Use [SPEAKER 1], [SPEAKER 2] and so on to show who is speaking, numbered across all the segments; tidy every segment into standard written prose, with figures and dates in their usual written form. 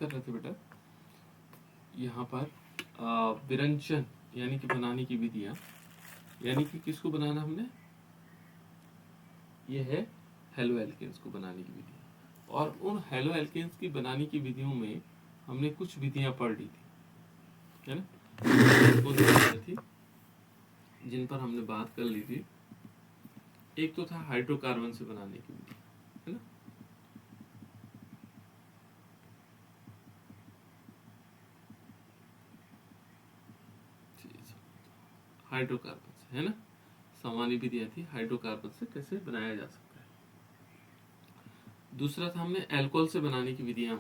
[SPEAKER 1] कर रहे थे बेटा, यहाँ पर विरंजन यानी कि बनाने की विधियां, यानी कि किसको बनाना हमने, ये है हेलो एल्केन्स को बनाने की विधि। और उन हेलो एल्केन्स की बनाने की विधियों में हमने कुछ विधियां पढ़ ली थी, है ना, कौन सी विधियां थी जिन पर हमने बात कर ली थी। एक तो था हाइड्रोकार्बन से बनाने की विधि, है ना, हाइड्रोकार्बन से, है ना, सामान्य विधियां थी हाइड्रोकार्बन से कैसे बनाया जा सकता है। दूसरा था हमने अल्कोहल से बनाने की विधियां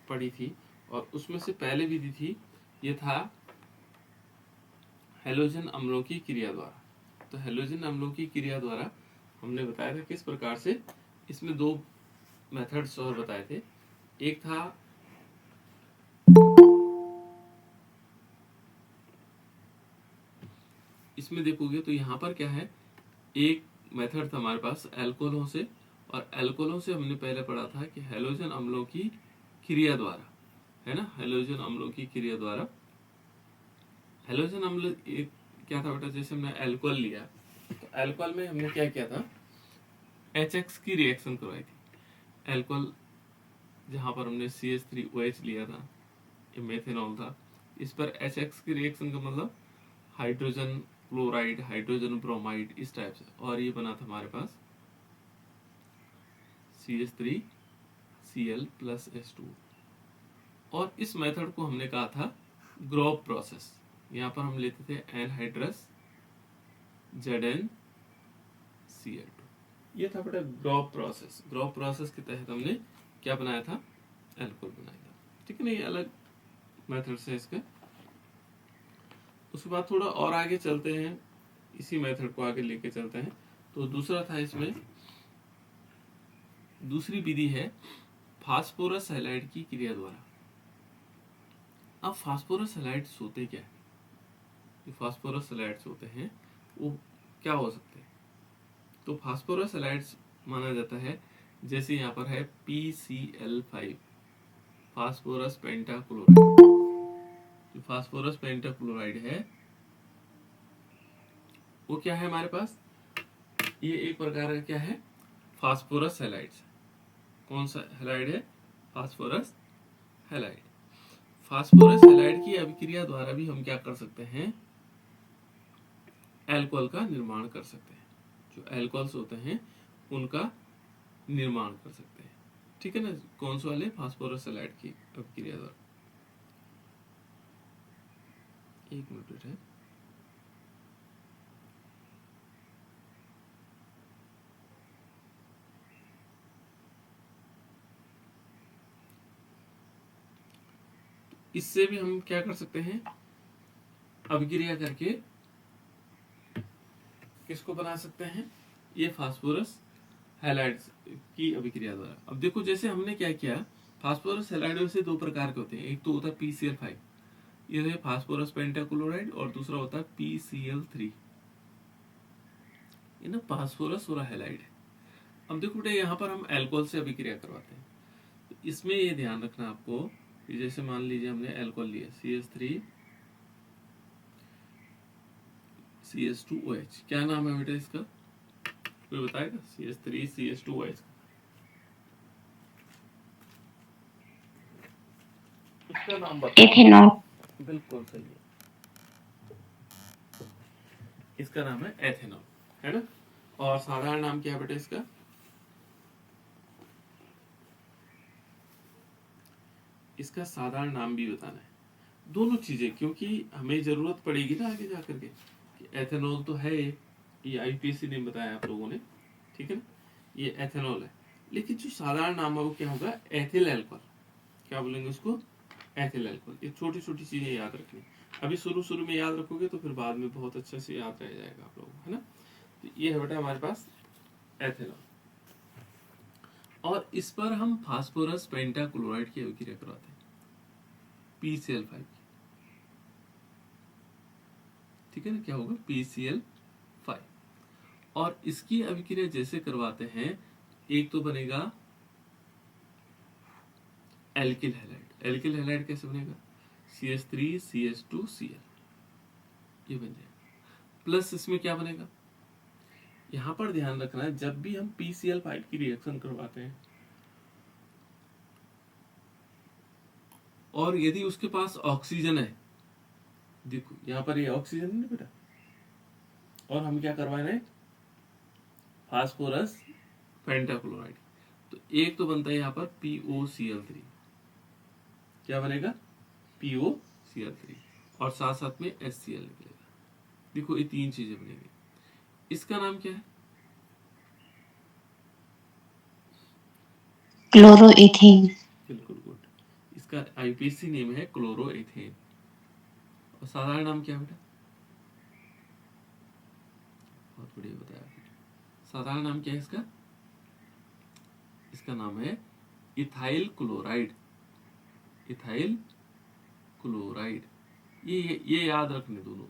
[SPEAKER 1] पढ़ी थी, और उसमें से पहले विधि थी, ये था हेलोजन अम्लों की क्रिया द्वारा। तो हेलोजन अम्लों की क्रिया द्वारा हमने बताया था किस प्रकार से, इसमें दो मेथड्स और बताए थे। एक था इसमें देखोगे तो यहाँ पर क्या है, एक मेथड था हमारे पास अल्कोहलों से, और अल्कोहलों से हमने पहले पढ़ा था कि हेलोजन अम्लों की क्रिया द्वारा, है ना, हेलोजन अम्लों की क्रिया द्वारा। हेलोजन अम्ल एक क्या था बेटा, जैसे हमने अल्कोहल लिया तो अल्कोहल में हमने क्या किया था, HX की रिएक्शन करवाई थी। अल्कोहल जहां पर हमने CH3OH लिया था, ये मेथेनॉल था, इस पर HX की रिएक्शन का मतलब हाइड्रोजन क्लोराइड, हाइड्रोजन ब्रोमाइड, इस टाइप से, और ये बना था हमारे पास CH3Cl+H2। और इस मेथड को हमने कहा था ग्रोव प्रोसेस। यहाँ पर हम लेते थे एनहाइड्रस ZnCl2, ये था बेटा ग्रोव प्रोसेस। ग्रोव प्रोसेस के तहत हमने क्या बनाया था, अल्कोहल बनाया था, ठीक है ना, ये अलग मेथड से इसका। उसके बाद थोड़ा और आगे चलते हैं, इसी मेथड को आगे लेके चलते हैं। तो दूसरा था इसमें, दूसरी विधि है फास्फोरस हैलाइड की क्रिया द्वारा। अब फास्फोरस हैलाइड्स होते क्या है, जो फास्फोरस हैलाइड्स होते हैं वो क्या हो सकते हैं। तो फास्फोरस हैलाइड्स माना जाता है, जैसे यहाँ पर है PCl5, फास्फोरस पेंटाक्लोराइड। जो फास्फोरस पेंटाक्लोराइड है वो क्या है हमारे पास, ये एक प्रकार का क्या है, फास्फोरस हैलाइड्स। कौन सा हैलाइड है, फास्फोरस हैलाइड। फास्फोरस हैलाइड की अभिक्रिया द्वारा भी हम क्या कर सकते हैं, अल्कोहल का निर्माण कर सकते हैं। जो अल्कोहल्स होते हैं उनका निर्माण कर सकते हैं, ठीक है ना, कौन से वाले, फास्फोरस हैलाइड की अभिक्रिया द्वारा। एक मिनट है, इससे भी हम क्या कर सकते हैं, अभिक्रिया करके किसको बना सकते हैं, ये फास्फोरस हैलाइड्स की अभिक्रिया द्वारा। अब देखो जैसे हमने क्या किया, फास्फोरस हैलाइड से दो प्रकार के होते हैं, एक तो होता है PCl5, ये है फास्फोरस पेंटाक्लोराइड, और दूसरा होता है PCl3, ये ना फास्फोरस और हैलाइड है। अब देखो बेटा यहाँ पर हम अल्कोहल से अभिक्रिया करवाते हैं, तो इसमें ये ध्यान रखना आपको कि जैसे मान लीजिए हमने अल्कोहल लिया CH3CH2OH, क्या नाम है बेटा इसका, कोई बताएगा, CH3CH2OH इसका नाम बताओ।
[SPEAKER 2] एथेनॉल।
[SPEAKER 1] बिल्कुल सही है, इसका नाम है एथेनॉल, है ना। और साधारण नाम क्या है बेटा इसका, इसका साधारण नाम भी बताना है, दोनों चीजें, क्योंकि हमें जरूरत पड़ेगी ना आगे जाकर के कि एथेनॉल तो है, ये IUPAC ने बताया आप लोगों ने, ठीक है ना, ये एथेनॉल है, लेकिन जो साधारण नाम है वो क्या होगा, एथिल अल्कोहल, क्या बोलेंगे उसको, एथिल अल्कोहल। ये छोटी छोटी चीजें याद रखनी, अभी शुरू शुरू में याद रखोगे तो फिर बाद में बहुत अच्छे से याद रह जाएगा आप लोगों को, है ना। तो ये है बेटा हमारे पास एथेनॉल, और इस पर हम फास्फोरस पेंटाक्लोराइड की अभिक्रिया करवाते हैं, PCl5, ठीक है ना, क्या होगा, PCl5। और इसकी अभिक्रिया जैसे करवाते हैं, एक तो बनेगा एल्किल हैलाइड। एल्किल हैलाइड कैसे बनेगा, CH3CH2Cl, ये बन जाएगा। प्लस इसमें क्या बनेगा, यहां पर ध्यान रखना है जब भी हम PCl5 की रिएक्शन करवाते हैं और यदि उसके पास ऑक्सीजन है, देखो यहां पर ये ऑक्सीजन है ना बेटा, और हम क्या करवा रहे हैं, फास्फोरस पेंटाक्लोराइड, तो एक तो बनता है यहाँ पर POCl3, क्या बनेगा, POCl3, और साथ साथ में HCl निकलेगा। देखो ये तीन चीजें बनेगी। इसका नाम क्या है,
[SPEAKER 2] क्लोरोएथेन।
[SPEAKER 1] बिल्कुल गुड, इसका IPC नेम है क्लोरोएथेन। और साधारण नाम क्या है बेटा, बहुत बढ़िया बताया आपने, साधारण नाम क्या है इसका, इसका नाम है इथाइल क्लोराइड, इथाइल क्लोराइड। ये याद रखने दोनों,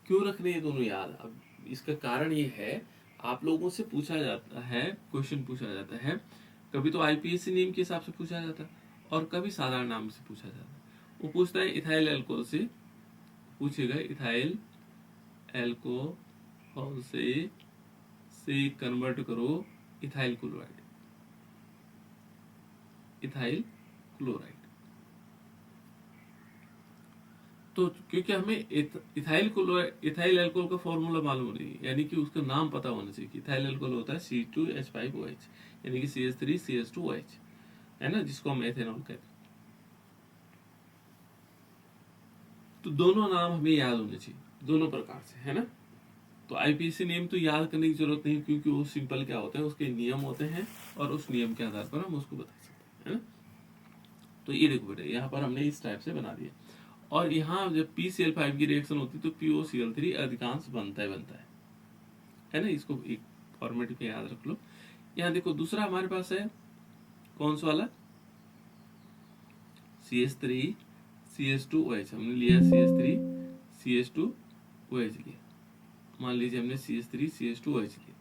[SPEAKER 1] क्यों रखने ये दोनों याद, अब इसका कारण ये है, आप लोगों से पूछा जाता है, क्वेश्चन पूछा जाता है, कभी तो IPSC नेम के हिसाब से पूछा जाता है और कभी साधारण नाम से पूछा जाता है। वो पूछता है इथाइल एल्कोहल से, पूछेगा इथाइल एल्कोहल से कन्वर्ट करो इथाइल क्लोराइड, इथाइल क्लोराइड। तो क्योंकि हमें इथाइल इथाइल अल्कोहल का फॉर्मूला मालूम नहीं है, यानी कि उसका नाम पता होना चाहिए कि इथाइल अल्कोहल होता है C2H5OH, यानी कि CH3CH2OH, है ना, जिसको हम एथेनॉल कहते हैं। तो दोनों नाम हमें याद होने चाहिए दोनों प्रकार से, है ना। तो IPSC नेम तो याद करने की जरूरत नहीं, क्योंकि वो सिंपल क्या होता है, उसके नियम होते हैं और उस नियम के आधार पर हम उसको बता सकते हैं, है ना। तो ये देखो बेटा, यहाँ पर हमने इस टाइप से बना दिया, और यहाँ जब PCl5 की रिएक्शन होती है तो POCl3 अधिकांश बनता है ना। इसको एक फॉर्मेट में याद रख लो। यहाँ देखो दूसरा हमारे पास है कौन सा वाला, CH3CH2OH, हमने लिया CH3CH2OH लिया, मान लीजिए हमने CH3CH2OH लिया,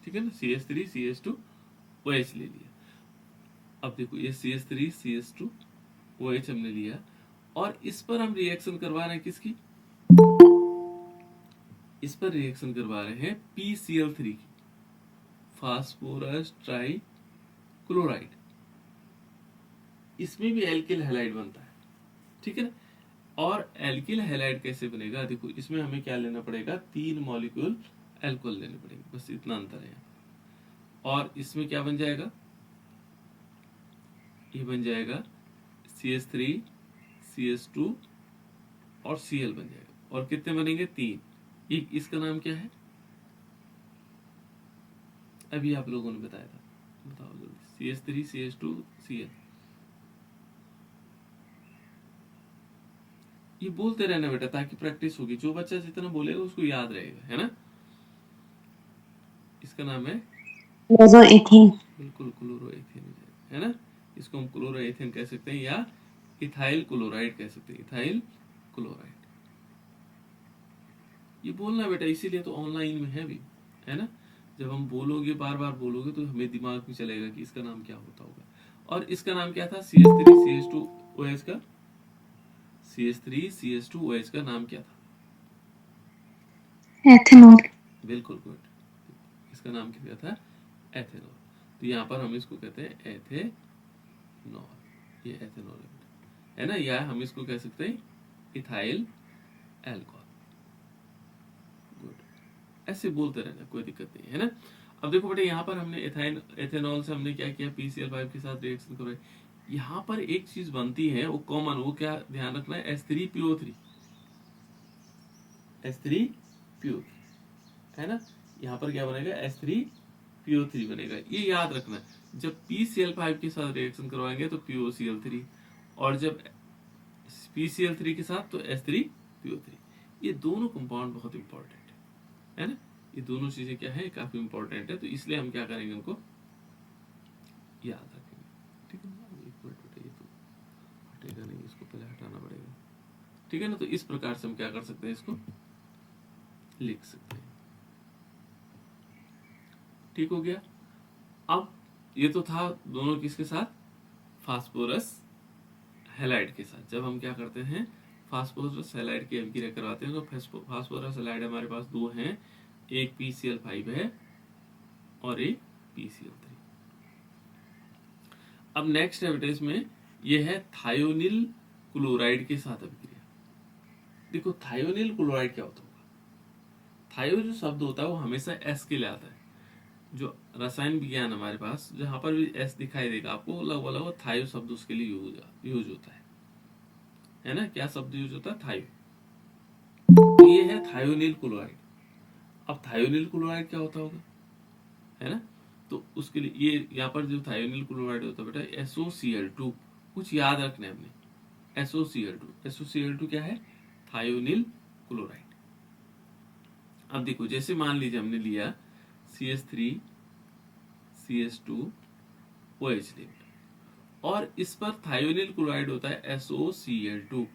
[SPEAKER 1] ठीक है ना, CH3CH2OH ले लिया। अब देखो ये CH3CH2OH हमने लिया, और इस पर हम रिएक्शन करवा रहे हैं किसकी, इस पर रिएक्शन करवा रहे हैं PCl3 की, फास्फोरस ट्राई क्लोराइड। इसमें भी एल्किल हैलाइड बनता है, ठीक है ना। और एल्किल हैलाइड कैसे बनेगा, देखो इसमें हमें क्या लेना पड़ेगा, 3 मॉलिक्यूल एल्कोहल लेने पड़ेंगे, बस इतना अंतर है। और इसमें क्या बन जाएगा, ये बन जाएगा CH3CH2 और Cl बन जाएगा, और कितने बनेंगे, 3। ये इसका नाम क्या है, अभी आप लोगों ने बताया था, बताओ जल्दी, CH3CH2Cl, ये बोलते रहना बेटा, ताकि प्रैक्टिस होगी, जो बच्चा जितना बोलेगा उसको याद रहेगा, है ना। इसका नाम है
[SPEAKER 2] क्लोरोएथेन।
[SPEAKER 1] बिल्कुल क्लोरोएथेन, है ना। इसको हम क्लोरोएथेन कह सकते हैं, या इथाइल क्लोराइड कह सकते हैं, इथाइल क्लोराइड। ये बोलना बेटा, इसीलिए तो ऑनलाइन में है भी, है ना। जब हम बोलोगे, बार बार बोलोगे, तो हमें दिमाग में चलेगा कि इसका नाम क्या होता होगा। और इसका नाम क्या था, CH3CH2OH का, CH3CH2OH का नाम क्या था,
[SPEAKER 2] एथेनॉल।
[SPEAKER 1] बिल्कुल गुड, इसका नाम क्या था, एथेनॉल। तो यहाँ पर हम इसको कहते हैं एथेनॉल, ये एथेनॉल है ना, या हम इसको कह सकते हैं इथाइल एल्कोहल। गुड, ऐसे बोलते रहना, कोई दिक्कत नहीं है ना। अब देखो बेटे, यहाँ पर हमने एथेनॉल से हमने क्या किया, PCl5 के साथ रिएक्शन करो। यहाँ पर एक चीज बनती है वो कॉमन, वो क्या ध्यान रखना है, H3PO3, H3PO3, है ना। यहाँ पर क्या बनेगा, H3PO3 बनेगा, ये याद रखना है। जब PCl5 के साथ रिएक्शन करवाएंगे तो POCl3, और जब PCl3 के साथ तो H3PO3। ये दोनों कंपाउंड बहुत इंपॉर्टेंट है ना, ये दोनों चीजें क्या है, काफी इंपॉर्टेंट है, तो इसलिए हम क्या करेंगे, उनको याद रखेंगे, ठीक है ना। एक मिनट बेटा, हटेगा नहीं, इसको पहले हटाना पड़ेगा, ठीक है ना। तो इस प्रकार से हम क्या कर सकते हैं, इसको लिख सकते हैं, ठीक हो गया। अब ये तो था दोनों किसके साथ, फास्फोरस हैलाइड के साथ। जब हम क्या करते हैं, फास्फोरस हैलाइड की अभिक्रिया करवाते हैं, तो फास्फोरस हैलाइड हमारे पास दो हैं, एक PCl5 है और एक PCl3। अब नेक्स्ट एविडेंस में ये है थायोनिल क्लोराइड के साथ अभिक्रिया। देखो थायोनिल क्लोराइड क्या होता होगा, थायो जो शब्द होता है वो हमेशा एस के लिए आता है। जो रसायन विज्ञान हमारे पास, जहां पर भी एस दिखाई देगा आपको, लगभग थायो शब्द उसके लिए यूज होता है ना। क्या शब्द यूज होता है, थायो। तो ये है थायोनिल क्लोराइड। अब थायोनिल क्लोराइड क्या होता होगा, है ना। तो उसके लिए ये यहाँ पर जो थायोनिल क्लोराइड होता है बेटा, SOCl2, कुछ याद रखना है हमने, SOCl2 क्या है, थायोनिल क्लोराइड। अब देखो जैसे मान लीजिए हमने लिया CH3 CH2OH लिया, और इस पर थायोनिल क्लोराइड होता है SOCl2,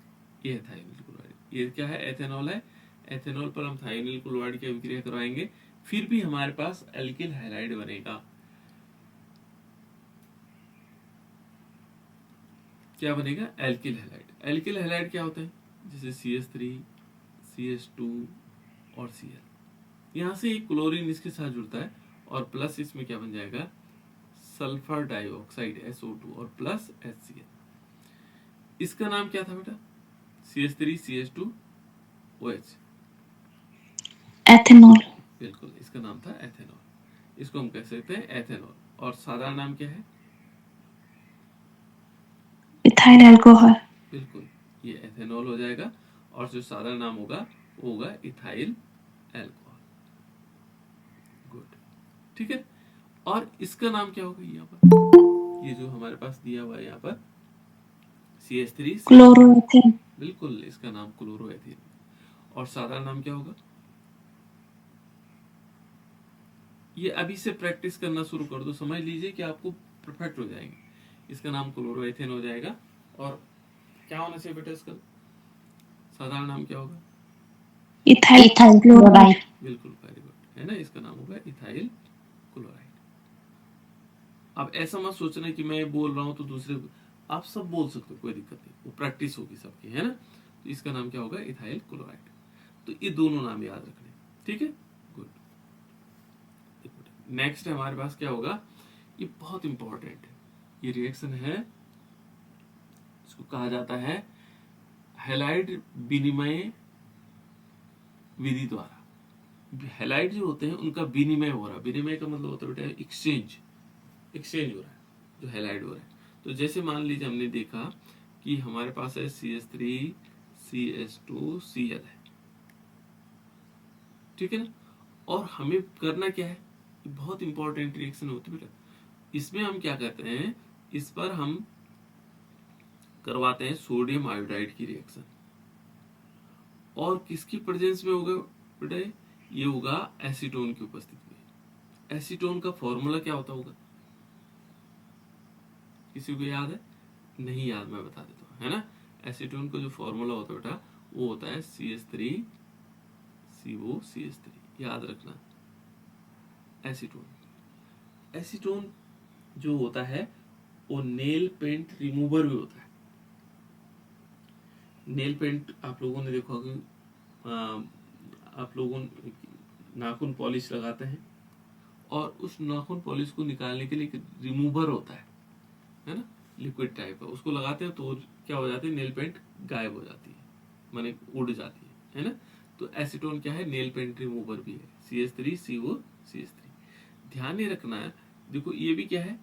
[SPEAKER 1] ये है थायोनिल क्लोराइड। ये क्या है, एथेनॉल है। एथेनॉल पर हम थायोनिल क्लोराइड की अभिक्रिया करवाएंगे, फिर भी हमारे पास एल्किल हैलाइड बनेगा। क्या बनेगा, एल्किल हैलाइड। एल्किल हैलाइड क्या होता है, जैसे CH3 CH2 और Cl, यहां से एक क्लोरीन इसके साथ जुड़ता है, और प्लस इसमें क्या बन जाएगा, सल्फर डाइऑक्साइड SO2 और प्लस HCl। इसका नाम क्या था बेटा, CH3 CH2OH,
[SPEAKER 2] ethanol,
[SPEAKER 1] बिल्कुल, इसका नाम था एथेनॉल। इसको हम कह सकते हैं एथेनॉल, और साधारण नाम क्या है,
[SPEAKER 2] ethyl alcohol,
[SPEAKER 1] बिल्कुल, ये एथेनॉल हो जाएगा, और जो साधारण नाम होगा वो होगा इथाइल एल्कोहल। गुड, ठीक है। और इसका नाम क्या होगा, यहाँ पर ये जो हमारे पास दिया हुआ है यहाँ पर CH3
[SPEAKER 2] chloroethane,
[SPEAKER 1] बिल्कुल, इसका नाम क्लोरोएथेन। और साधारण नाम क्या होगा, ये अभी से प्रैक्टिस करना शुरू कर दो, समझ लीजिए कि आपको परफेक्ट हो जाएंगे। इसका नाम क्लोरोएथेन हो जाएगा, और क्या होना चाहिए बेटा इसका साधारण नाम क्या होगा,
[SPEAKER 2] ethyl chloride,
[SPEAKER 1] बिल्कुल, वेरी गुड, है ना। इसका नाम होगा इथाइल क्लोराइड। अब ऐसा मत सोचना कि मैं बोल रहा हूं तो दूसरे, आप सब बोल सकते हो, कोई दिक्कत नहीं, वो प्रैक्टिस होगी सबकी, है ना। तो इसका नाम क्या होगा, इथाइल क्लोराइड। तो ये दोनों नाम याद रखने, ठीक है, गुड। नेक्स्ट हमारे पास क्या होगा, ये बहुत इंपॉर्टेंट है, ये रिएक्शन है, इसको कहा जाता है हैलाइड विनिमय विधि द्वारा। हैलाइड जो होते हैं उनका विनिमय हो रहा है, विनिमय का मतलब होता है बेटा एक्सचेंज हो रहा है, जो हैलाइड हो रहा है। तो जैसे मान लीजिए हमने देखा कि हमारे पास है CH3 CH2Cl है, ठीक है ना। और हमें करना क्या है, बहुत इंपॉर्टेंट रिएक्शन होती है बेटा। इसमें हम क्या करते हैं, इस पर हम करवाते हैं सोडियम आयोडाइड की रिएक्शन, और किसकी प्रेजेंस में होगा बेटा, ये होगा एसीटोन की उपस्थिति में। एसीटोन का फॉर्मूला क्या होता होगा, किसी को याद है, नहीं याद, मैं बता देता हूँ, है ना। एसीटोन का जो फॉर्मूला होता है बेटा, वो होता है CH3COCH3, याद रखना। एसीटोन जो होता है वो नेल पेंट रिमूवर भी होता है। नेल पेंट आप लोगों ने देखा होगा, आप लोगों नाखून पॉलिश लगाते हैं, और उस नाखून पॉलिश को निकालने के लिए एक रिमूवर होता है ना, लिक्विड टाइप का, उसको लगाते हैं तो क्या हो जाती है, नेल पेंट गायब हो जाती है, माने उड़ जाती है ना। तो एसीटोन क्या है, नेल पेंट रिमूवर भी है, CH3COCH3। ध्यान नहीं रखना है, देखो ये भी क्या है,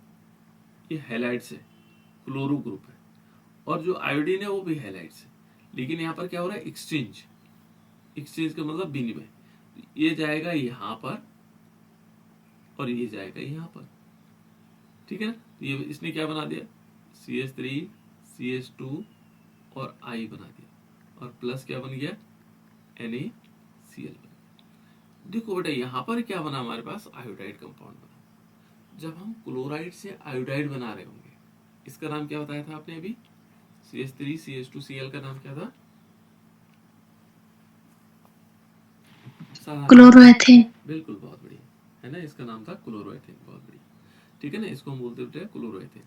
[SPEAKER 1] ये हैलाइड्स है, क्लोरो ग्रुप है, और जो आयोडीन है वो भी हैलाइड्स है, लेकिन यहाँ पर क्या हो रहा है, एक्सचेंज का मतलब विनिमय। ये जाएगा यहाँ पर और ये जाएगा यहाँ पर, ठीक है ना। तो ये इसने क्या बना दिया, CH3 CH2 और I बना दिया, और प्लस क्या बन गया, NaCl बन गया। देखो बेटा यहाँ पर क्या बना, हमारे पास आयोडाइड कंपाउंड बना। जब हम क्लोराइड से आयोडाइड बना रहे होंगे, इसका नाम क्या बताया था आपने अभी, CH3CH2Cl का नाम क्या था? साधारण।
[SPEAKER 2] क्लोरोएथेन।
[SPEAKER 1] बिल्कुल, बहुत बढ़िया, है ना, इसका नाम था क्लोरोएथेन। बहुत बढ़िया, ठीक है ना, इसको हम बोलते बेटा क्लोरोएथेन।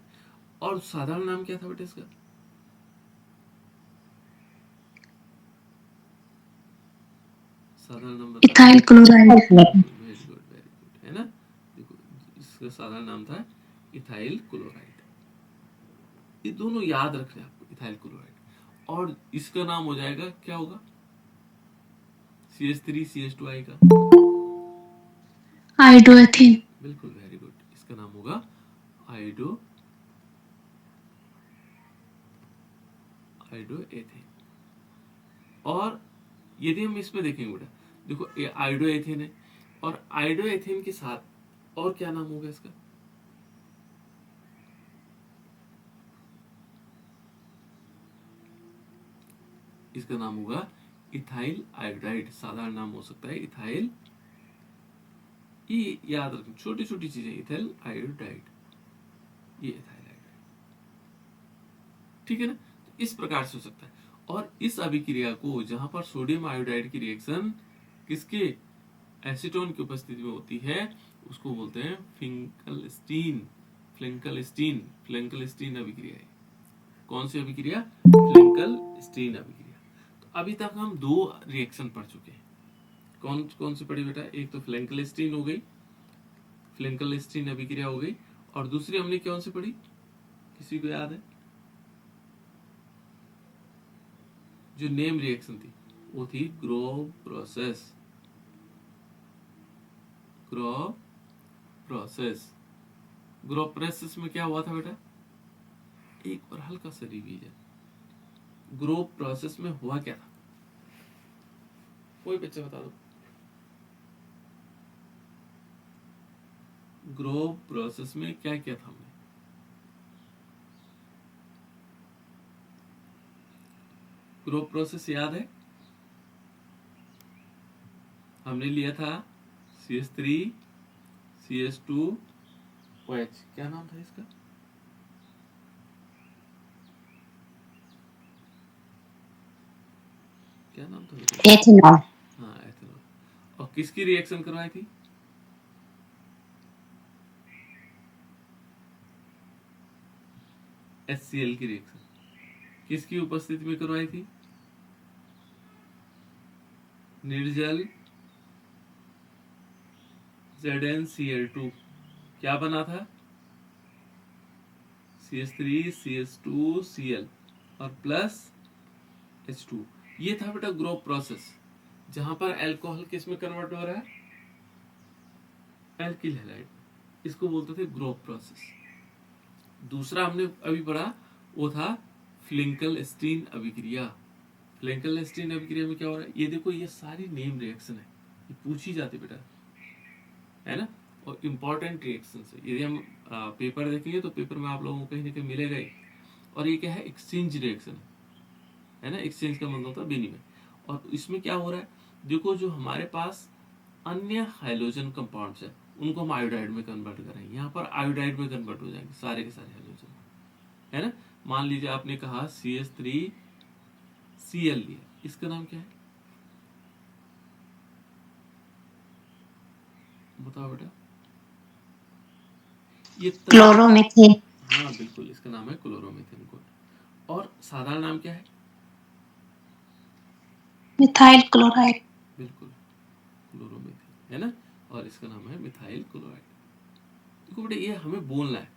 [SPEAKER 1] और साधारण नाम क्या था बेटा इसका? साधारण नाम बताओ।
[SPEAKER 2] Ethyl chloride.
[SPEAKER 1] Very good, very good, है ना। देखो, इसका साधारण नाम था इथाइल क्लोराइड। ये दोनों याद रखना है आपको, इथाइल क्लोराइड। और इसका नाम हो जाएगा, क्या होगा? CH3CH2 आएगा।
[SPEAKER 2] आयोडोएथेन।
[SPEAKER 1] बिल्कुल, वेरी गुड, इसका नाम होगा आयोडो आयोडोएथेन। और यदि हम इसमें देखेंगे बेटा, देखो ये आयोडोएथेन है, और आयोडोएथेन के साथ और क्या नाम होगा इसका? इसका नाम होगा इथाइल आयोडाइड। साधारण नाम हो सकता है इथाइल। ये याद रखना, छोटी छोटी चीजें, इथाइल आयोडाइड, ये इथाइल आयोडाइड, ठीक है ना। तो इस प्रकार से हो सकता है। और इस अभिक्रिया को, जहां पर सोडियम आयोडाइड की रिएक्शन किसके, एसीटोन की उपस्थिति में होती है, उसको बोलते हैं फिंकलस्टीन फ्लेंकलस्टीन अभिक्रिया है। कौन सी अभिक्रिया? फ्लेंकलस्टीन अभिक्रिया। तो अभी तक हम दो रिएक्शन पढ़ चुके हैं। कौन कौन सी पढ़ी बेटा? एक तो फ्लेंकलस्टीन हो गई, फ्लेंकलस्टीन अभिक्रिया हो गई, और दूसरी हमने कौन सी पढ़ी, किसी को याद है? जो नेम रिएक्शन थी वो थी ग्रोव प्रोसेस। ग्रोव प्रोसेस में क्या हुआ था बेटा? एक बार हल्का सा रिवीजन, ग्रोव प्रोसेस में हुआ क्या था? कोई बच्चा बता दो। ग्रोव प्रोसेस में क्या क्या था? हमने ग्रोव प्रोसेस याद है? हमने लिया था CH3 CH2 OH। क्या नाम था इसका? क्या नाम था बेटा?
[SPEAKER 2] एथेनॉल।
[SPEAKER 1] हाँ, एथेनॉल। और किसकी रिएक्शन करवाई थी? HCl की रिएक्शन किसकी उपस्थिति में करवाई थी? निर्जल ZnCl2। क्या बना था? CH3CH2Cl और प्लस H2। ये था बेटा ग्रोव प्रोसेस, जहां पर अल्कोहल किस में कन्वर्ट हो रहा है? Alkyl halide. इसको बोलते थे ग्रोव प्रोसेस। दूसरा हमने अभी पढ़ा, वो था फ्लिंकलस्टीन अभिक्रिया। फ्लिंकलस्टीन अभिक्रिया में क्या हो रहा है? ये देखो, ये सारी नेम रिएक्शन है, ये पूछी जाती बेटा, है ना। और इम्पोर्टेंट रिएक्शन है। यदि हम पेपर देखेंगे तो पेपर में आप लोगों को कहीं ना कहीं मिलेगा ही। और ये क्या है? एक्सचेंज रिएक्शन है ना। एक्सचेंज का मतलब होता है विनिमय। और इसमें क्या हो रहा है? देखो, जो हमारे पास अन्य हाइड्रोजन कंपाउंड्स है, उनको हम आयोडाइड में कन्वर्ट करेंगे। यहाँ पर आयोडाइड में कन्वर्ट हो जाएंगे सारे के सारे हाइड्रोजन, है ना। मान लीजिए आपने कहा CH3Cl लिया, इसका नाम क्या है? बताओ बेटा। ये
[SPEAKER 2] क्लोरोमीथेन।
[SPEAKER 1] हाँ बिल्कुल, इसका नाम है क्लोरोमीथेन। गुड। और साधारण नाम क्या है?
[SPEAKER 2] Methyl chloride.
[SPEAKER 1] बिल्कुल, क्लोरोमीथेन, है ना। और इसका नाम है मिथाइल क्लोराइड। देखो बेटा, ये हमें बोलना है,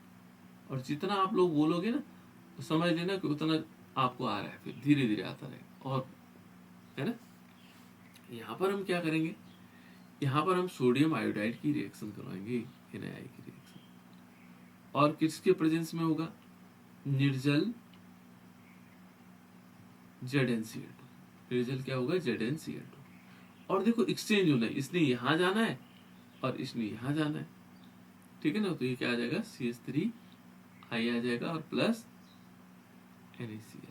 [SPEAKER 1] और जितना आप लोग बोलोगे ना, तो समझ लेना कि उतना आपको आ रहा है, फिर धीरे धीरे आता रहेगा। और, है ना, यहाँ पर हम क्या करेंगे? यहाँ पर हम सोडियम आयोडाइड की रिएक्शन करवाएंगे, NaI की रिएक्शन। और किसके प्रेजेंस में होगा? निर्जल ZnCl2। निर्जल क्या होगा? ZnCl2। और देखो, एक्सचेंज होना है, इसने यहाँ जाना है और इसने यहाँ जाना है, ठीक है ना। तो ये क्या आ जाएगा? CH3I आ जाएगा और प्लस NaCl,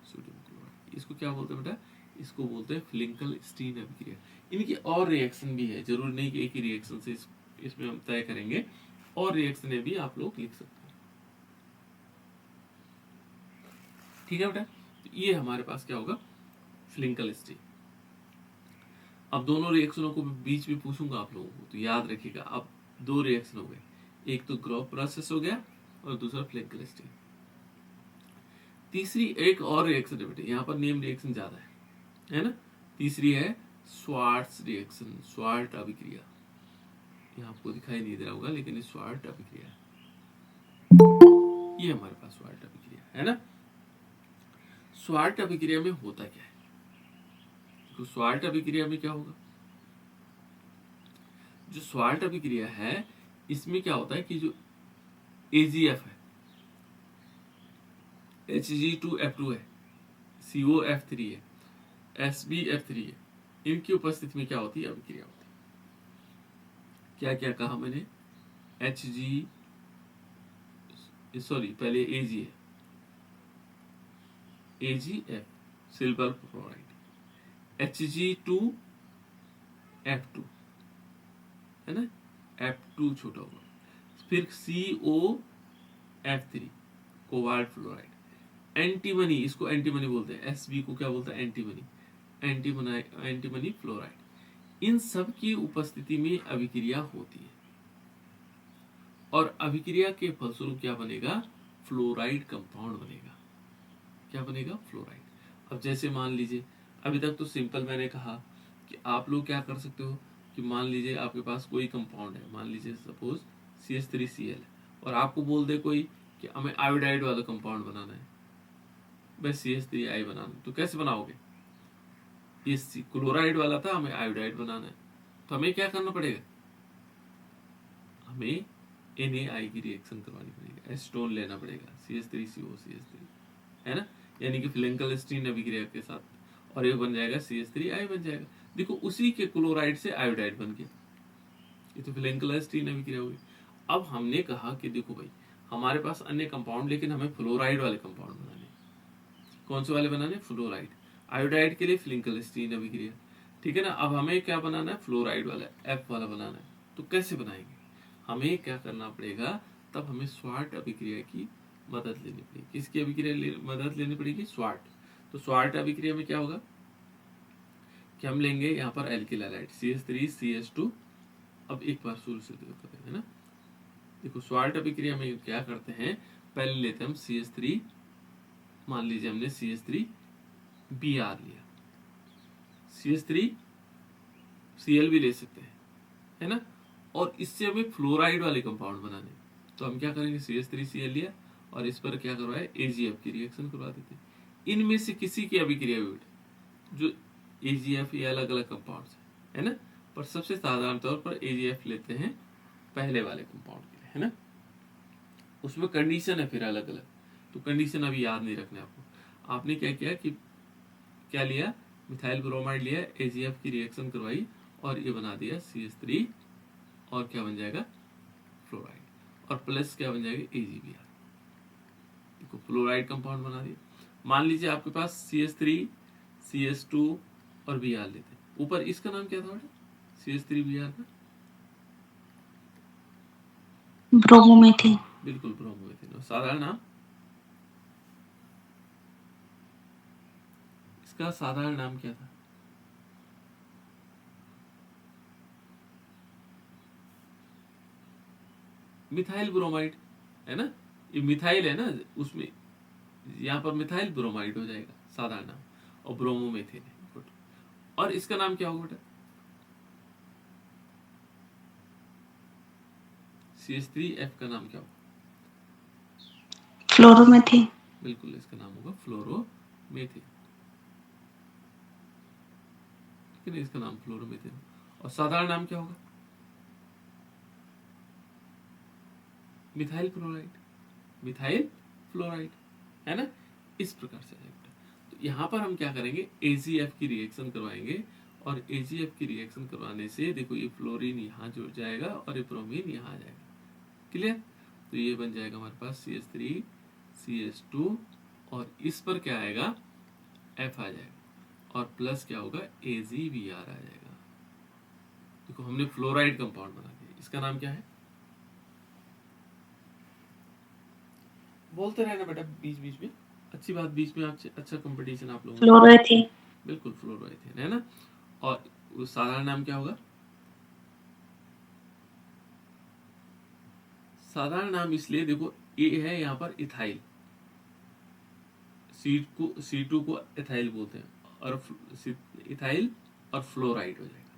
[SPEAKER 1] सोडियम क्लोराइड। इसको क्या बोलते हैं बेटा? इसको बोलते हैं फ्लिंकलस्टीन अभिक्रिया। इनकी और रिएक्शन भी है, जरूर नहीं कि एक ही रिएक्शन से इसमें हम तय करेंगे। और रिएक्शनें भी आप लोग लिख सकते हैं। ठीक है बेटा, तो ये हमारे पास क्या होगा, फ्लिंकल स्टीन। अब दोनों रिएक्शनों को बीच में पूछूंगा आप लोगों को, तो याद रखिएगा। अब दो रिएक्शन हो गए, एक तो ग्रोव प्रोसेस हो गया और दूसरा फ्लिंकल स्टीन। तीसरी एक और रिएक्शन है बेटे, यहाँ पर नेम रिएक्शन ज्यादा है ना। तीसरी है स्वार्ट्स रिएक्शन, स्वार्ट अभिक्रिया। ये आपको दिखाई नहीं दे रहा होगा, लेकिन ये स्वार्ट अभिक्रिया है। ये हमारे पास स्वार्ट अभिक्रिया है ना। स्वार्ट अभिक्रिया में होता क्या है, तो स्वार्ट अभिक्रिया में क्या होगा, जो स्वार्ट अभिक्रिया है इसमें क्या होता है कि जो AgF है, Hg2F2 है, COF3 है, SbF3 है, इनकी उपस्थिति में क्या होती है, अभिक्रिया होती है। क्या क्या कहा मैंने, पहले Ag है, AgF सिल्वर फ्लोराइड, Hg2F2 है ना, F2 छोटा होगा, फिर COF3 कोबाल्ट फ्लोराइड, एंटीमनी, इसको एंटीमनी बोलते हैं, Sb को क्या बोलते हैं, एंटीमनी, एंटीमनी फ्लोराइड। इन सब की उपस्थिति में अभिक्रिया होती है और अभिक्रिया के फलस्वरूप क्या बनेगा, फ्लोराइड कंपाउंड बनेगा। क्या बनेगा, फ्लोराइड। अब जैसे मान लीजिए, अभी तक तो सिंपल मैंने कहा कि आप लोग क्या कर सकते हो कि मान लीजिए आपके पास कोई कंपाउंड है, मान लीजिए सपोज CH3Cl, और आपको बोल दे कोई कि हमें आयोडाइड वाला कंपाउंड बनाना है, बस CH3I बनाना, तो कैसे बनाओगे, ये क्लोराइड वाला था, हमें आयोडाइड बनाना है, तो हमें क्या करना पड़ेगा, हमें Na की रिएक्शन करवानी पड़ेगी, एस्टोन लेना पड़ेगा, CH3CO है ना, यानी कि फ्लिंकल स्टीन अभिक्रिया के साथ, और ये बन जाएगा CH3I बन जाएगा। देखो उसी के क्लोराइड से आयोडाइड बन गया, ये तो फ्लिंकल स्टीन अभिक्रिया हुई। अब हमने कहा कि देखो भाई हमारे पास अन्य कंपाउंड, लेकिन हमें फ्लोराइड वाले कंपाउंड बनाने, कौन से वाले बनाने, फ्लोराइड। आयोडाइड के लिए फ्लिंकल स्टीन अभिक्रिया, ठीक है ना। अब हमें क्या बनाना है, फ्लोराइड वाला, F वाला बनाना है, तो कैसे बनाएंगे, हमें क्या करना पड़ेगा, तब हमें स्वार्ट अभिक्रिया की मदद लेनी पड़ेगी। किसकी अभिक्रिया मदद लेनी पड़ेगी, स्वार्ट। तो स्वार्ट अभिक्रिया में क्या होगा कि हम लेंगे यहाँ पर एल्किल हैलाइड CH3CH2। अब एक बार शुरू से करते हैं ना, देखो स्वार्ट अभिक्रिया में क्या करते हैं, पहले लेते हैं हम CH3, मान लीजिए हमने CH3Br लिया, CH3Cl भी ले सकते हैं, है ना, और इससे हमें फ्लोराइड वाले कंपाउंड बनाने, तो हम क्या करेंगे, CH3Cl लिया और इस पर क्या करवाए, AgF की रिएक्शन करवा देते हैं। इनमें से किसी की अभिक्रिया भी जो AgF, ये अलग अलग कंपाउंड्स है ना, पर सबसे साधारण तौर पर AgF लेते हैं पहले वाले कंपाउंड के लिए, है ना। उसमें कंडीशन है फिर अलग अलग, तो कंडीशन अभी याद नहीं रखने आपको। आपने क्या किया कि क्या लिया, मिथाइल ब्रोमाइड लिया, AgF की रिएक्शन करवाई और ये बना दिया CH3, और क्या बन जाएगा, फ्लोराइड, और प्लस क्या बन जाएगा, AgBr, देखो फ्लोराइड कंपाउंड बना दिया। मान लीजिए आपके पास CH3 CH2 और Br लेते हैं, ऊपर इसका नाम क्या था बेटा, CH3Br का,
[SPEAKER 2] ब्रोमोमेथिन।
[SPEAKER 1] बिल्कुल ब्रोमोमेथिन, और साधारण नाम, इसका साधारण नाम क्या था, मिथाइल ब्रोमाइड, है ना, ये मिथाइल है ना, उसमें यहाँ पर मिथाइल ब्रोमाइड हो जाएगा साधारण नाम, और ब्रोमोमेथिन है, गुड। और इसका नाम क्या होगा बेटा, CH3F का नाम क्या होगा,
[SPEAKER 2] फ्लोरोमेथिन।
[SPEAKER 1] बिल्कुल इसका नाम होगा फ्लोरोमेथिन, ठीक है ना, इसका नाम फ्लोरोमेथिन। और साधारण नाम क्या होगा, मिथाइल फ्लोराइड, मिथाइल फ्लोराइड, है ना, इस प्रकार से है। तो यहाँ पर हम क्या करेंगे, AgF की रिएक्शन करवाएंगे, और AgF की रिएक्शन करवाने से देखो ये फ्लोरीन यहाँ जुड़ जाएगा और ये ब्रोमीन यहाँ आ जाएगा, क्लियर। तो ये बन जाएगा हमारे पास CH3 CH2, और इस पर क्या आएगा, F आ जाएगा, और प्लस क्या होगा, AgBr आ जाएगा। देखो हमने फ्लोराइड कंपाउंड बना दिया, इसका नाम क्या है, बोलते रहना बेटा बीच बीच में, अच्छी बात, बीच में आप अच्छा कंपटीशन आप लोगों
[SPEAKER 2] फ्लोरोएथेन।
[SPEAKER 1] बिल्कुल फ्लोरोएथेन है ना। और साधारण नाम क्या होगा? साधारण नाम इसलिए देखो, ए है यहाँ पर इथाइल, C2 को इथाइल बोलते हैं, और इथाइल और फ्लोराइड हो जाएगा,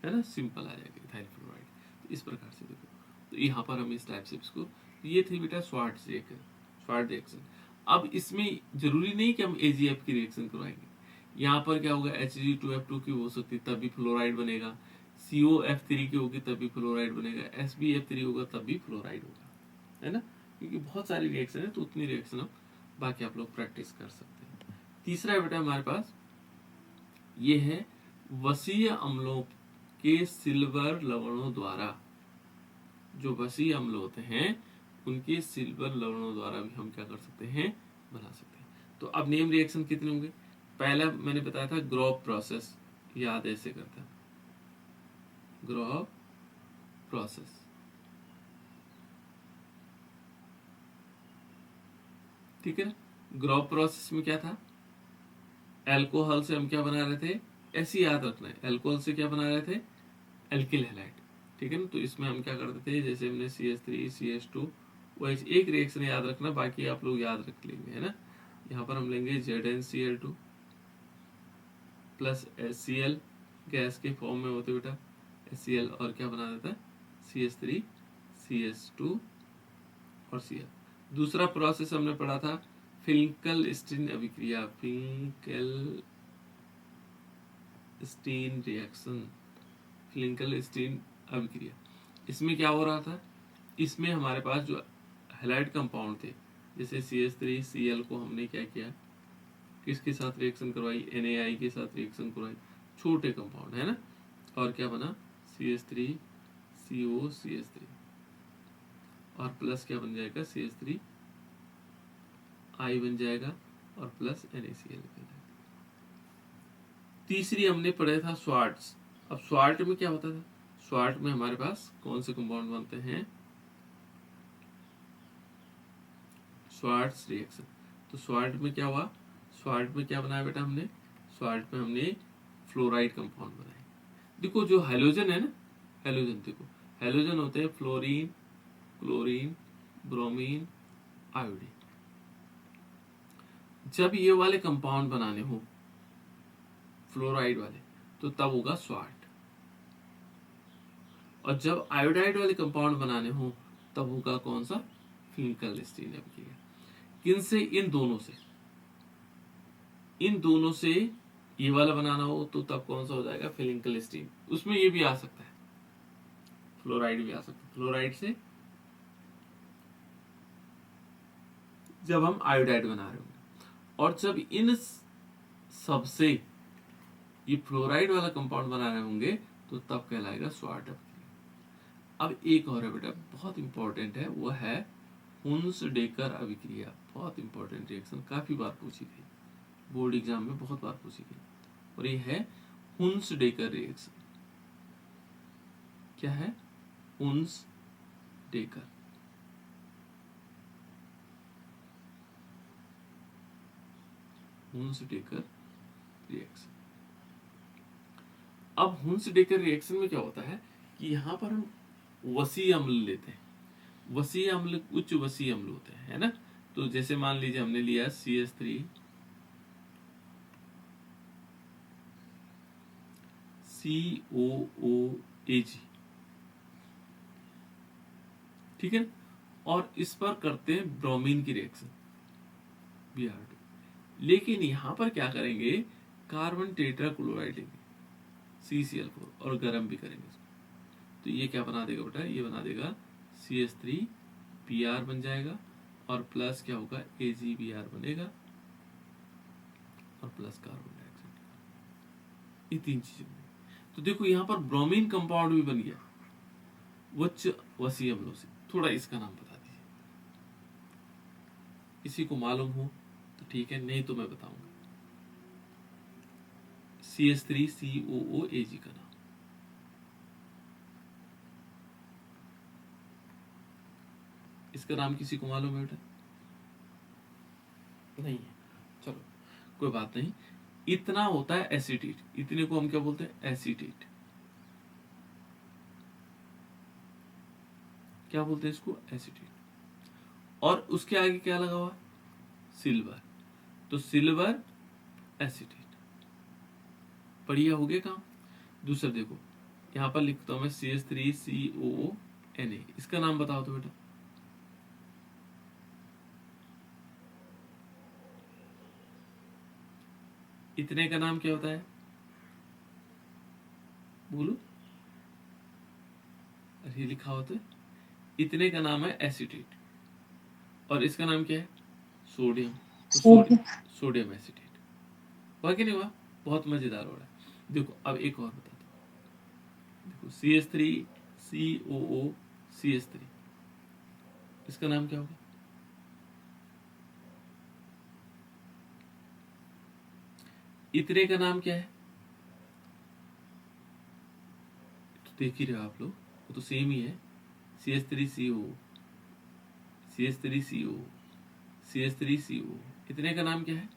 [SPEAKER 1] है ना, सिंपल आ जाएगा इथाइल फ्लोराइड। तो इस प्रकार से देखो, तो यहाँ पर हम इस टाइप से इसको, ये थी बेटा स्वार्ट्ज रिएक्शन। अब इसमें जरूरी नहीं कि हम AgF की रिएक्शन करवाएंगे। यहाँ पर क्या होगा, Hg2F2 की हो सकती है तब भी फ्लोराइड बनेगा, COF3 की होगी तब भी फ्लोराइड बनेगा, SbF3 होगा तब भी फ्लोराइड होगा, है ना। क्योंकि बहुत सारी रिएक्शन है, तो उतनी रिएक्शन हम बाकी आप लोग प्रैक्टिस कर सकते हैं। तीसरा है बेटा हमारे पास ये है वसीय अम्लों के सिल्वर लवणों द्वारा, जो वसीय अम्ल होते हैं उनके सिल्वर लवणों द्वारा भी हम क्या कर सकते हैं, बना सकते हैं। तो अब नेम रिएक्शन कितने होंगे? पहला मैंने बताया था ग्रॉफ प्रोसेस, याद ऐसे करता, ग्रॉफ प्रोसेस, ठीक है ना। ग्रॉफ प्रोसेस में क्या था, अल्कोहल से हम क्या बना रहे थे, ऐसे याद रखना है, अल्कोहल से क्या बना रहे थे, एल्किल हैलाइड, ठीक है ना। तो इसमें हम क्या करते थे, जैसे हमने CH3 CH2, वही एक रिएक्शन याद रखना, बाकी आप लोग याद रख लेंगे, है ना। यहाँ पर हम लेंगे ZnCl2 प्लस HCl, गैस के फॉर्म में होते बेटा HCl, और क्या बना देता है CH3 CH2 और Cl। दूसरा प्रोसेस हमने पढ़ा था फिंकल-स्टीन अभिक्रिया, फिंकल-स्टीन रिएक्शन, फिंकल-स्टीन अभिक्रिया। इसमें क्या हो रहा था, इसमें हमारे पास जो हैलाइड कंपाउंड थे, जैसे CH3 Cl को हमने क्या किया, किसके साथ रिएक्शन करवाई, NaI के साथ रिएक्शन करवाई, छोटे कंपाउंड है ना, और क्या बना CH3 CO CH3, और प्लस क्या बन जाएगा CH3 I बन जाएगा, और प्लस NaCl निकल जाएगा। तीसरी हमने पढ़ा था स्वार्ट्स। अब स्वार्ट में क्या होता था, स्वार्ट में हमारे पास कौन से कंपाउंड बनते हैं, स्वार्ट्स रिएक्शन। तो स्वार्ट में क्या हुआ, स्वार्ट में क्या बनाया बेटा हमने, स्वार्ट में हमने फ्लोराइड कंपाउंड बनाए। देखो जो हैलोजन है ना, हैलोजन देखो, हैलोजन होते हैं फ्लोरीन, क्लोरीन, ब्रोमीन, आयोडीन। जब ये वाले कंपाउंड बनाने हो फ्लोराइड वाले, तो तब होगा स्वार्ट, और जब आयोडाइड वाले कंपाउंड बनाने हो तब होगा कौन सा, फिंकल-स्टीन अभिक्रिया। किनसे, इन दोनों से ये वाला बनाना हो तो तब कौन सा हो जाएगा, फिंकल-स्टीन। उसमें ये भी आ सकता है, फ्लोराइड भी आ सकता है, फ्लोराइड से जब हम आयोडाइड बना रहे होंगे, और जब इन सबसे ये फ्लोराइड वाला कंपाउंड बना रहे होंगे तो तब कहलाएगा स्वार्ट अभिक्रिया। अब एक और है बेटा, बहुत इंपॉर्टेंट है, वो है हुन्स-डेकर अभिक्रिया। बहुत इंपॉर्टेंट रिएक्शन, काफी बार पूछी गई, बोर्ड एग्जाम में बहुत बार पूछी गई, और ये है हुन्स-डेकर रिएक्शन। क्या है, हुन्स-डेकर, हुन्स-डेकर रिएक्शन। अब हुन्स-डेकर रिएक्शन में क्या होता है कि यहाँ पर हम वसीय अम्ल लेते हैं, वसीय अम्ल उच्च वसीय अम्ल होते हैं, है ना। तो जैसे मान लीजिए हमने लिया CH3 COOAG, ठीक है, और इस पर करते हैं ब्रोमीन की रिएक्शन Br2, लेकिन यहां पर क्या करेंगे, कार्बन टेट्राक्लोराइड लेंगे CCl4, और गर्म भी करेंगे इसको। तो ये क्या बना देगा बेटा, ये बना देगा CH3Br बन जाएगा, और प्लस क्या होगा AgBr बनेगा, और प्लस कार्बन डाइऑक्साइड, ये तीन चीजें बनेगी। तो देखो यहाँ पर ब्रोमीन कंपाउंड भी बन गया उच्च वसीय अम्लों से। थोड़ा इसका नाम बता दीजिए, किसी को मालूम हो तो ठीक है, नहीं तो मैं बताऊंगा। CH3COOAG का नाम, इसका नाम किसी को मालूम है बेटा? नहीं है। चलो कोई बात नहीं। इतना होता है एसीटेट, इतने को हम क्या बोलते हैं? एसीटेट। क्या बोलते हैं इसको? एसीटेट। और उसके आगे क्या लगा हुआ? सिल्वर। तो सिल्वर एसीटेट। बढ़िया हो गया काम। दूसरा देखो, यहां पर लिखता हूं मैं CH3COO Na, इसका नाम बताओ तो बेटा। इतने का नाम क्या होता है? बोलो। अरे लिखा होता है, इतने का नाम है एसीटेट, और इसका नाम क्या है? सोडियम। तो
[SPEAKER 2] सोडियम।
[SPEAKER 1] Sodium acetate. हुआ कि नहीं हुआ? बहुत मजेदार हो रहा है। देखो अब एक और बताता हूं। देखो CH3COO, इसका नाम क्या होगा? इतने का नाम क्या है? तो देख ही रहे हो आप लोग, वो तो सेम ही है। CH3CO, CH3CO, CH3CO। इतने का नाम क्या है?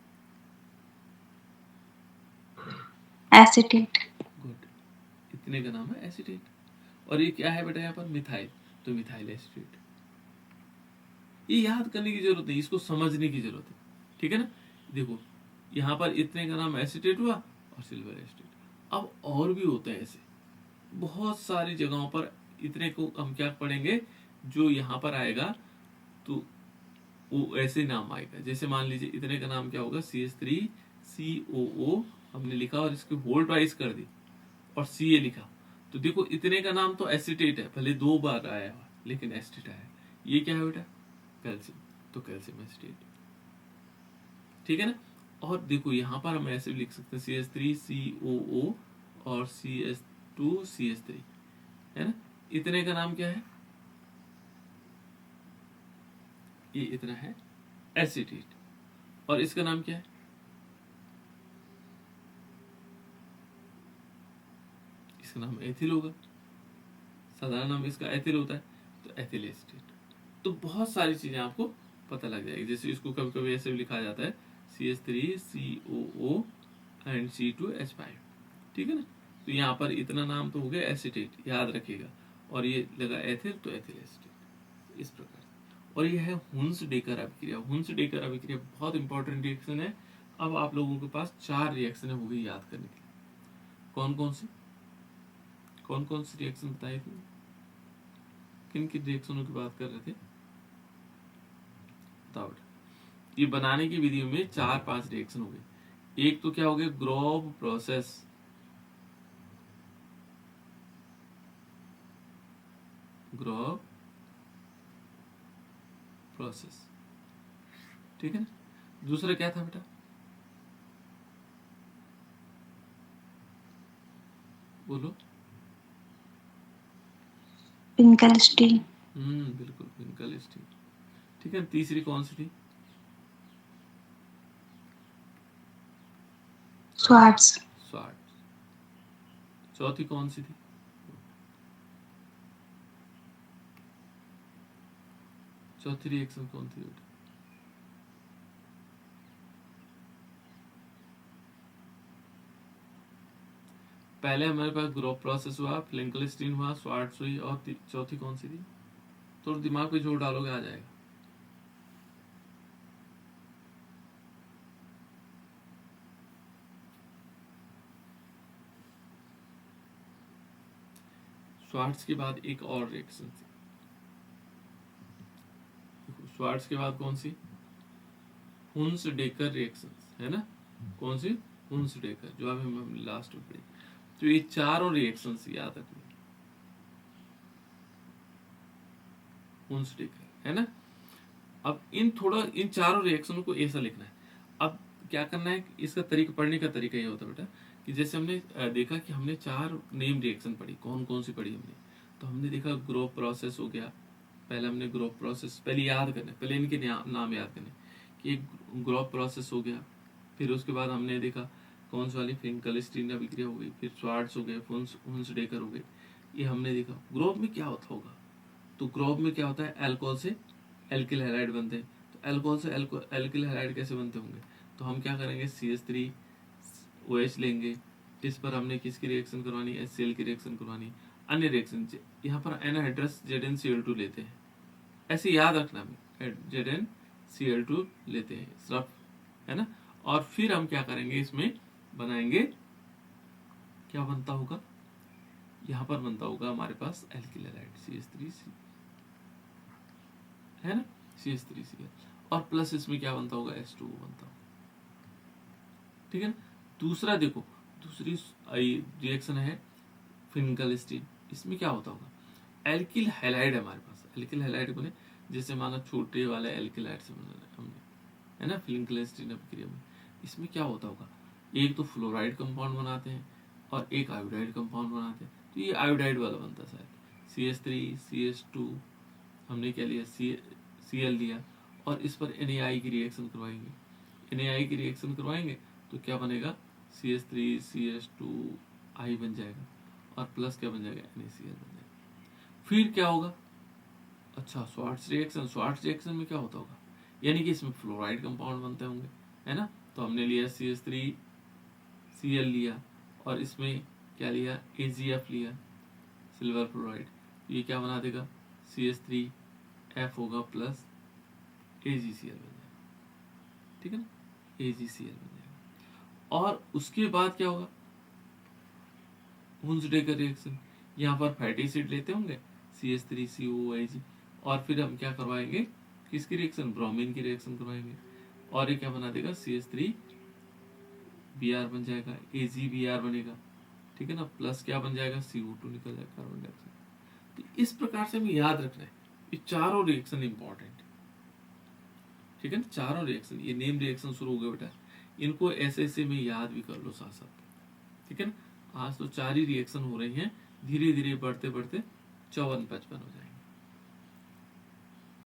[SPEAKER 2] एसिटेट।
[SPEAKER 1] गुड। इतने का नाम है एसीटेट। और ये क्या है बेटा यहाँ पर? मिथाइल। तो मिथाइल एसीटेट। ये याद करने की जरूरत नहीं, इसको समझने की जरूरत है। ठीक है ना? देखो यहाँ पर इतने का नाम एसीटेट हुआ और सिल्वर एसीटेट। अब और भी होते हैं ऐसे बहुत सारी जगहों पर। इतने को हम क्या पढ़ेंगे? जो यहाँ पर आएगा तो वो ऐसे नाम आएगा। जैसे मान लीजिए इतने का नाम क्या होगा? CH3COO हमने लिखा और इसकी होल ट्वाइस कर दी और Ca लिखा। तो देखो इतने का नाम तो एसीटेट है, भले 2 बार आया हुआ लेकिन एसीटेट आया। ये क्या है बेटा? कैल्शियम। तो कैल्शियम एसीटेट। ठीक है ना? और देखो यहाँ पर हम ऐसे भी लिख सकते हैं CH3COO और CH2CH3, है ना? इतने का नाम क्या है? ये इतना है एसीटेट। और इसका नाम क्या है? इसका नाम एथिल होगा। साधारण नाम इसका एथिल होता है, तो एथिल एसीटेट। तो बहुत सारी चीजें आपको पता लग जाएगी। जैसे इसको कभी कभी ऐसे भी लिखा जाता है CH3COO एंड C2H5। ठीक है ना? तो यहाँ पर इतना नाम तो हो गया एसीटेट, याद रखिएगा। और ये लगा एथिल, तो एथिल एसीटेट। इस प्रकार से। और ये है हुंस डेकर अभिक्रिया। हुंस डेकर अभिक्रिया बहुत इंपॉर्टेंट रिएक्शन है। अब आप लोगों के पास 4 रिएक्शन हो गई याद करने के लिए। कौन कौन सी? कौन कौन सी रिएक्शन बताई थी? किन किन रिएक्शनों की बात कर रहे थे? बताओ बेटा। ये बनाने की विधि में 4-5 रिएक्शन हो गए। एक तो क्या हो गया? Grove process. Grove process. ठीक है ना? दूसरा क्या था बेटा? बोलो।
[SPEAKER 2] पिंकल स्टील।
[SPEAKER 1] बिल्कुल, पिंकल स्टील। ठीक है। तीसरी कौन सी थी?
[SPEAKER 2] स्वार्ट्स।
[SPEAKER 1] स्वार्ट्स। चौथी कौन सी थी? चौथी रिएक्शन कौन थी बेटा? पहले हमारे पास ग्रोव प्रोसेस हुआ, फ्लिंकलस्टीन हुआ, स्वार्ट्स हुई, और चौथी कौन सी थी? तो दिमाग पे जोर डालोगे आ जाएगा। स्वार्ट्स के बाद एक और रिएक्शन थी। स्वार्ट्स के बाद कौन सी? हुंस डेकर रिएक्शन, है ना? कौन सी? हुंस डेकर, जो अभी हम लास्ट में पढ़ी। तो ये चारों रिएक्शंस याद रखनी। हुंस डेकर, है ना? अब इन चारों रिएक्शनों को ऐसा लिखना है। अब क्या करना है? इसका तरीका, पढ़ने का तरीका ये होता है बेटा कि जैसे हमने देखा कि हमने 4 नेम रिएक्शन पढ़ी। कौन कौन सी पढ़ी हमने? तो हमने देखा ग्रोव प्रोसेस हो गया। पहले हमने ग्रोव प्रोसेस, पहले याद करने, पहले इनके नाम याद करने कि एक ग्रोव प्रोसेस हो गया। फिर उसके बाद हमने देखा कौन सी वाली? फिंकलस्टीन अभिक्रिया हो गई। फिर स्वार्ट्स हो गए, हुंस डेकर हो गए। ये हमने देखा। ग्रोव में क्या होता होगा? तो ग्रोव में क्या होता है? अल्कोहल से एल्किल हैलाइड बनते हैं। तो अल्कोहल से एल्किल हैलाइड कैसे बनते होंगे, तो हम क्या करेंगे, CH3OH लेंगे, इस पर हमने किसकी रिएक्शन करवानी, HCl की रिएक्शन करवानी, अन्य रिएक्शन यहाँ पर एनहाइड्रस ZnCl2 लेते हैं, ऐसे याद रखना, ZnCl2 लेते हैं सिर्फ, है ना। और फिर हम क्या करेंगे, इसमें बनाएंगे, क्या बनता होगा, यहाँ पर बनता होगा हमारे पास एल्किल हैलाइड CH3C, है ना, CH3Cl, और प्लस इसमें क्या बनता होगा, H2O बनता होगा, ठीक है ना। दूसरा देखो, दूसरी रिएक्शन है फिनकलिस्टीन, इसमें क्या होता होगा, एल्किल हैलाइड है हमारे पास, एल्किल हैलाइड बने, जैसे माना छोटे वाले एल्किल हैलाइड से बनाना है हमने, है ना, फिनकलिस्टीन अभिक्रिया में, इसमें क्या होता होगा, एक तो फ्लोराइड कंपाउंड बनाते हैं और एक आयोडाइड कंपाउंड बनाते हैं, तो ये आयोडाइड वाला बनता है शायद, CH3CH2 हमने क्या लिया, Cl लिया, और इस पर NaI की रिएक्शन करवाएंगे, NaI की रिएक्शन करवाएंगे तो क्या बनेगा, CH3CH2I बन जाएगा, और प्लस क्या बन जाएगा, NaCl बन जाएगा। फिर क्या होगा, अच्छा स्वार्ट्ज रिएक्शन में क्या होता होगा, यानी कि इसमें फ्लोराइड कंपाउंड बनते होंगे, है ना, तो हमने लिया CH3Cl लिया, और इसमें क्या लिया, AgF लिया, सिल्वर फ्लोराइड, ये क्या बना देगा, CH3F होगा प्लस AgCl बन जाएगा, ठीक है ना, AgCl बन जाएगा। और उसके बाद क्या होगा, हुंसडेकर रिएक्शन, यहाँ पर फैटी एसिड लेते होंगे CH3COOIG, और फिर हम क्या करवाएंगे, किसकी रिएक्शन, ब्रोमीन की रिएक्शन करवाएंगे, और ये क्या बना देगा, CH3Br बन जाएगा, AgBr बनेगा, ठीक है ना, प्लस क्या बन जाएगा, CO2 निकल जाएगा, कार्बन डाइऑक्साइड। तो इस प्रकार से हमें याद रखना है, ये चारों रिएक्शन इंपॉर्टेंट, ठीक है ना, चारों रिएक्शन, ये नेम रिएक्शन शुरू हो गए बेटा, इनको ऐसे ऐसे में याद भी कर लो साथ साथ, ठीक है ना। आज तो 4 ही रिएक्शन हो रही हैं, धीरे धीरे बढ़ते बढ़ते 54-55 हो जाएगा।